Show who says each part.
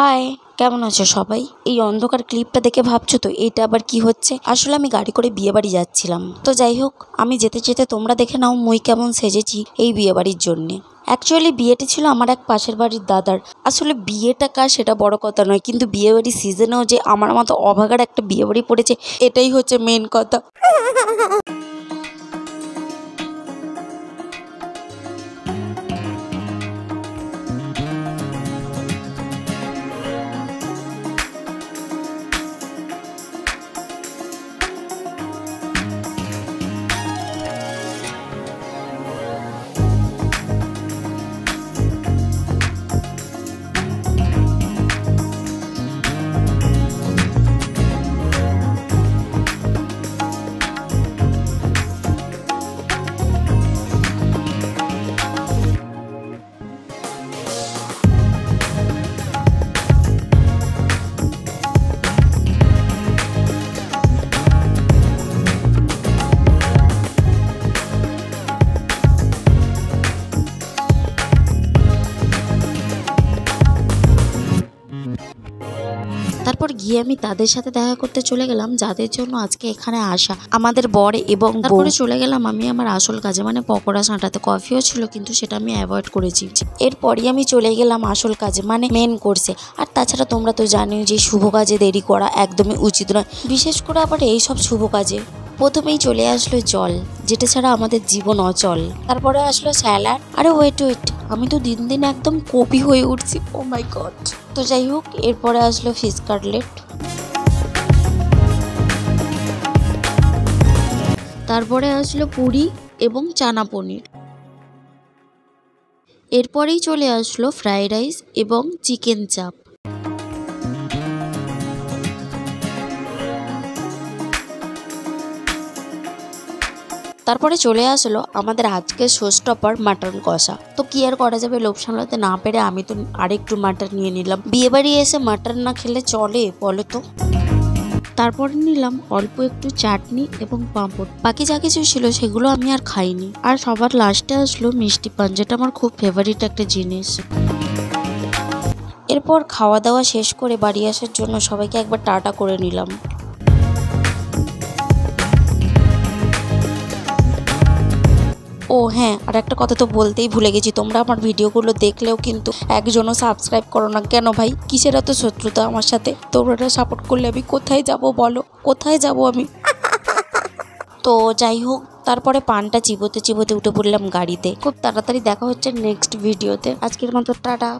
Speaker 1: High, কেমন আছো সবাই? এই অন্ধকার ক্লিপটা দেখে ভাবছো তো এটা আবার কি হচ্ছে? আসলে আমি গাড়ি করে বিয়ে বাড়ি যাচ্ছিলাম। তো যাই হোক, আমি যেতে যেতে তোমরা দেখে নাও মুই কেমন সেজেছি এই বিয়ে বাড়ির জন্যে। অ্যাকচুয়ালি বিয়েটা ছিল আমার এক পাশের বাড়ির দাদার। আসলে বিয়েটা কার সেটা বড় কথা নয়, কিন্তু বিয়ে বাড়ির সিজনেও যে আমার মতো অভাগার একটা বিয়ে বাড়ি পড়েছে এটাই হচ্ছে মেন কথা। তারপর গিয়ে আমি তাদের সাথে দেখা করতে চলে গেলাম যাদের জন্য আজকে এখানে আসা, আমাদের বর এবং তারপরে চলে গেলাম আমি আমার আসল কাজে, মানে পকোড়া ছাঁটাতে। কফিও ছিল কিন্তু সেটা আমি অ্যাভয়েড করেছি। এরপরই আমি চলে গেলাম আসল কাজে, মানে মেন কোর্সে। আর তাছাড়া তোমরা তো জানোই যে শুভ কাজে দেরি করা একদমই উচিত নয়, বিশেষ করে আবার এইসব শুভ কাজে। প্রথমেই চলে আসলো জল, যেটা ছাড়া আমাদের জীবন অচল। তারপরে আসলো স্যালাড। আরে ওয়েট, আমি তো দিন দিন একদম কপি হয়ে উঠছি, ও মাই গড। তো যাই হোক, এরপরে আসলো ফিশ কাটলেট। তারপরে আসলো পুরি এবং চানা পনির। এরপরেই চলে আসলো ফ্রাইড রাইস এবং চিকেন চাপ। তারপরে চলে আসলো আমাদের আজকের শোস্টপার মাটন কষা। তো কি আর করা যাবে, লোভ সামলাতে না পেরে আমি তো আরেকটু মাটন নিয়ে নিলাম। বিয়ে বাড়ি এসে মাটন না খেলে চলে বলো তো? তারপর নিলাম অল্প একটু চাটনি এবং পাঁপড়। বাকি যা কিছু ছিল সেগুলো আমি আর খাইনি। আর সবার লাস্টে আসলো মিষ্টি পান, যেটা আমার খুব ফেভারিট একটা জিনিস। এরপর খাওয়া দাওয়া শেষ করে বাড়ি আসার জন্য সবাইকে একবার টাটা করে নিলাম। ও হ্যাঁ, আর একটা কথা তো বলতেই ভুলে গেছি, তোমরা আমার ভিডিওগুলো দেখলেও কিন্তু একজনও সাবস্ক্রাইব করো না কেন ভাই? কিসের এত শত্রুতা আমার সাথে? তোমরা সাপোর্ট করলে আমি কোথায় যাব বলো? কোথায় যাব আমি? তো যাই হোক, তারপরে পানটা চিবোতে চিবোতে উঠে পড়লাম গাড়িতে। খুব তাড়াতাড়ি দেখা হচ্ছে নেক্সট ভিডিওতে। আজকের মতো টাটা।